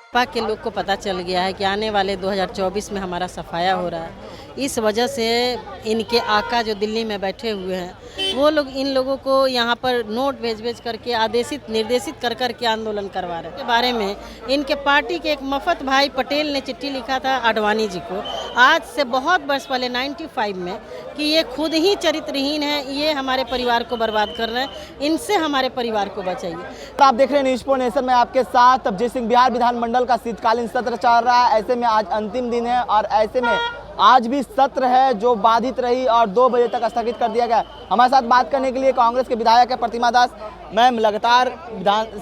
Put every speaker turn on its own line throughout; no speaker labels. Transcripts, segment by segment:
भाजपा के लोग को पता चल गया है कि आने वाले 2024 में हमारा सफाया हो रहा है। इस वजह से इनके आका जो दिल्ली में बैठे हुए हैं वो लोग इन लोगों को यहाँ पर नोट भेज करके आदेशित निर्देशित कर के आंदोलन करवा रहे हैं। के बारे में इनके पार्टी के एक मफत भाई पटेल ने चिट्ठी लिखा था आडवाणी जी को आज से बहुत वर्ष पहले 95 में कि ये खुद ही चरित्रहीन है, ये हमारे परिवार को बर्बाद कर रहे हैं, इनसे हमारे परिवार को बचाइए।
आप देख रहे हैं न्यूज़ पोस्ट नेशन में आपके साथ अभिजीत सिंह। बिहार विधानमंडल का शीतकालीन सत्र चल रहा है, ऐसे में आज अंतिम दिन है और ऐसे में आज भी सत्र है जो बाधित रही और 2 बजे तक स्थगित कर दिया गया। हमारे साथ बात करने के लिए कांग्रेस के विधायक है प्रतिमा दास। मैम, लगातार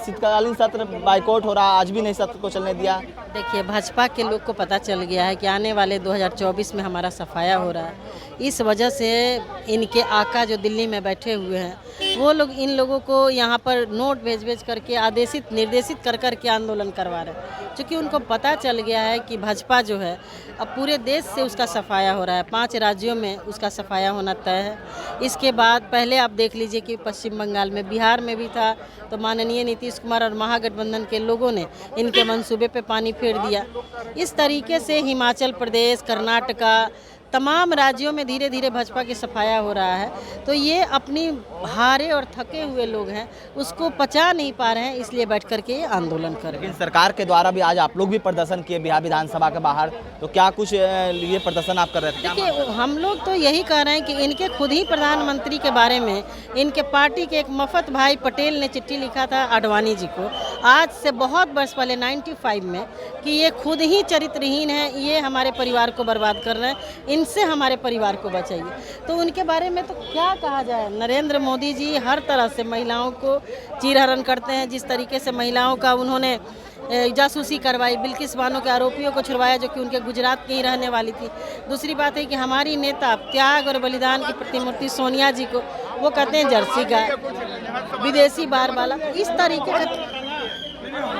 शीतकालीन सत्र बाइकआउट हो रहा है, आज भी नहीं सत्र को चलने दिया।
देखिए, भाजपा के लोग को पता चल गया है कि आने वाले 2024 में हमारा सफाया हो रहा है। इस वजह से इनके आका जो दिल्ली में बैठे हुए हैं वो लोग इन लोगों को यहाँ पर नोट भेज करके आदेशित निर्देशित कर के आंदोलन करवा रहे हैं। क्योंकि उनको पता चल गया है कि भाजपा जो है अब पूरे देश से उसका सफाया हो रहा है, 5 राज्यों में उसका सफाया होना तय है। इसके बाद पहले आप देख लीजिए कि पश्चिम बंगाल में, बिहार में भी था, तो माननीय नीतीश कुमार और महागठबंधन के लोगों ने इनके मंसूबे पे पानी फेर दिया। इस तरीके से हिमाचल प्रदेश, कर्नाटका, तमाम राज्यों में धीरे धीरे भाजपा की सफाया हो रहा है। तो ये अपनी हारे और थके हुए लोग हैं, उसको पचा नहीं पा रहे हैं, इसलिए बैठ करके ये आंदोलन कर रहे हैं।
लेकिन सरकार के द्वारा भी आज आप लोग भी प्रदर्शन किए बिहार विधानसभा के बाहर, तो क्या कुछ ये प्रदर्शन आप कर रहे थे?
देखिए, हम लोग तो यही कह रहे हैं कि इनके खुद ही प्रधानमंत्री के बारे में इनके पार्टी के एक मफत भाई पटेल ने चिट्ठी लिखा था आडवाणी जी को आज से बहुत वर्ष पहले 95 में कि ये खुद ही चरित्रहीन है, ये हमारे परिवार को बर्बाद कर रहे हैं, इनसे हमारे परिवार को बचाइए। तो उनके बारे में तो क्या कहा जाए। नरेंद्र मोदी जी हर तरह से महिलाओं को चीरहरण करते हैं। जिस तरीके से महिलाओं का उन्होंने जासूसी करवाई, बिल्किस बानो के आरोपियों को छुड़वाया जो कि उनके गुजरात की ही रहने वाली थी। दूसरी बात है कि हमारी नेता त्याग और बलिदान की प्रतिमूर्ति सोनिया जी को वो कहते हैं जर्सी गाय, विदेशी बार वाला। इस तरीके का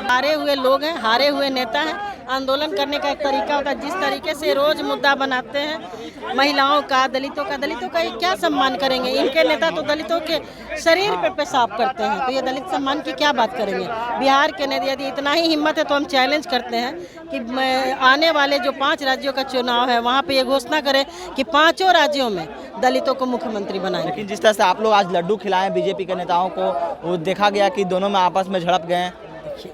हारे हुए लोग हैं, हारे हुए नेता हैं। आंदोलन करने का एक तरीका होता है। जिस तरीके से रोज मुद्दा बनाते हैं महिलाओं का, दलितों का ये क्या सम्मान करेंगे? इनके नेता तो दलितों के शरीर पे पेशाब करते हैं, तो ये दलित सम्मान की क्या बात करेंगे? बिहार के नेता यदि इतना ही हिम्मत है तो हम चैलेंज करते हैं कि आने वाले जो 5 राज्यों का चुनाव है वहाँ पे ये घोषणा करें कि 5 राज्यों में दलितों को मुख्यमंत्री बनाएं।
लेकिन जिस तरह से आप लोग आज लड्डू खिलाएं बीजेपी के नेताओं को, वो देखा गया कि दोनों में आपस में झड़प गए।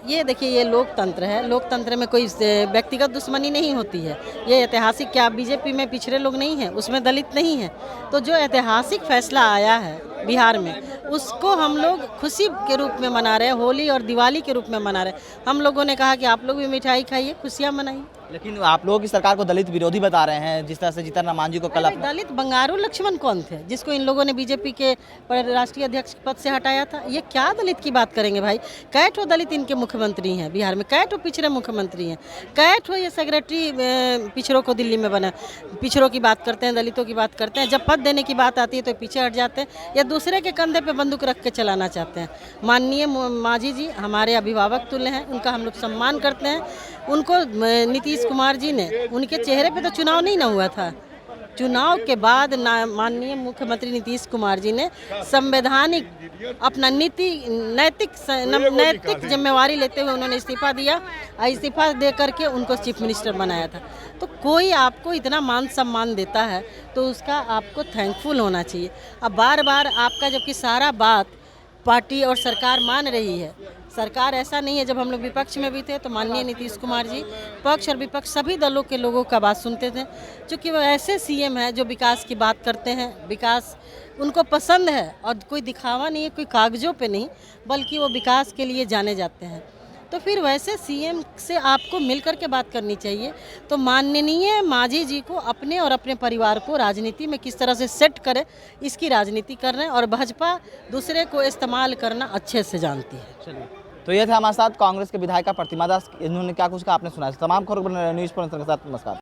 ये देखिए, ये लोकतंत्र है। लोकतंत्र में कोई व्यक्तिगत दुश्मनी नहीं होती है। ये ऐतिहासिक, क्या बीजेपी में पिछड़े लोग नहीं हैं, उसमें दलित नहीं हैं? तो जो ऐतिहासिक फैसला आया है बिहार में, उसको हम लोग खुशी के रूप में मना रहे हैं, होली और दिवाली के रूप में मना रहे हैं। हम लोगों ने कहा कि आप लोग भी मिठाई खाइए, खुशियाँ मनाइए।
लेकिन आप लोगों की सरकार को दलित विरोधी बता रहे हैं, जिस तरह से जीतन राम मांझी को कल
दलित बंगारू लक्ष्मण कौन थे जिसको इन लोगों ने बीजेपी के राष्ट्रीय अध्यक्ष पद से हटाया था? ये क्या दलित की बात करेंगे भाई? कैठो दलित इनके मुख्यमंत्री हैं बिहार में, कैठो पिछड़े मुख्यमंत्री हैं, कैठो ये सेक्रेटरी पिछड़ों को दिल्ली में बना। पिछड़ों की बात करते हैं, दलितों की बात करते हैं, जब पद देने की बात आती है तो पीछे हट जाते हैं या दूसरे के कंधे पे बंदूक रख के चलाना चाहते हैं। माननीय मांझी जी हमारे अभिभावक तुल्य हैं, उनका हम लोग सम्मान करते हैं। उनको नीतीश कुमार जी ने, उनके चेहरे पे तो चुनाव नहीं ना हुआ था। चुनाव के बाद माननीय मुख्यमंत्री नीतीश कुमार जी ने संवैधानिक अपना नैतिक जिम्मेवारी लेते हुए उन्होंने इस्तीफा दिया। इस्तीफा दे करके उनको चीफ मिनिस्टर बनाया था। तो कोई आपको इतना मान सम्मान देता है तो उसका आपको थैंकफुल होना चाहिए। अब बार बार आपका, जबकि सारा बात पार्टी और सरकार मान रही है। सरकार ऐसा नहीं है, जब हम लोग विपक्ष में भी थे तो माननीय नीतीश कुमार जी पक्ष और विपक्ष सभी दलों के लोगों का बात सुनते थे, क्योंकि वो ऐसे सीएम हैं जो विकास की बात करते हैं। विकास उनको पसंद है और कोई दिखावा नहीं है, कोई कागजों पे नहीं, बल्कि वो विकास के लिए जाने जाते हैं। तो फिर वैसे सीएम से आपको मिलकर के बात करनी चाहिए। तो माननीय मांझी जी को अपने और अपने परिवार को राजनीति में किस तरह से सेट करे, इसकी राजनीति कर रहे हैं और भाजपा दूसरे को इस्तेमाल करना अच्छे से जानती है।
चलिए, तो ये थे हमारे साथ कांग्रेस के विधायक प्रतिमा दास। इन्होंने क्या कुछ कहा आपने सुना। तमाम खबरों न्यूज़ पर के साथ नमस्कार।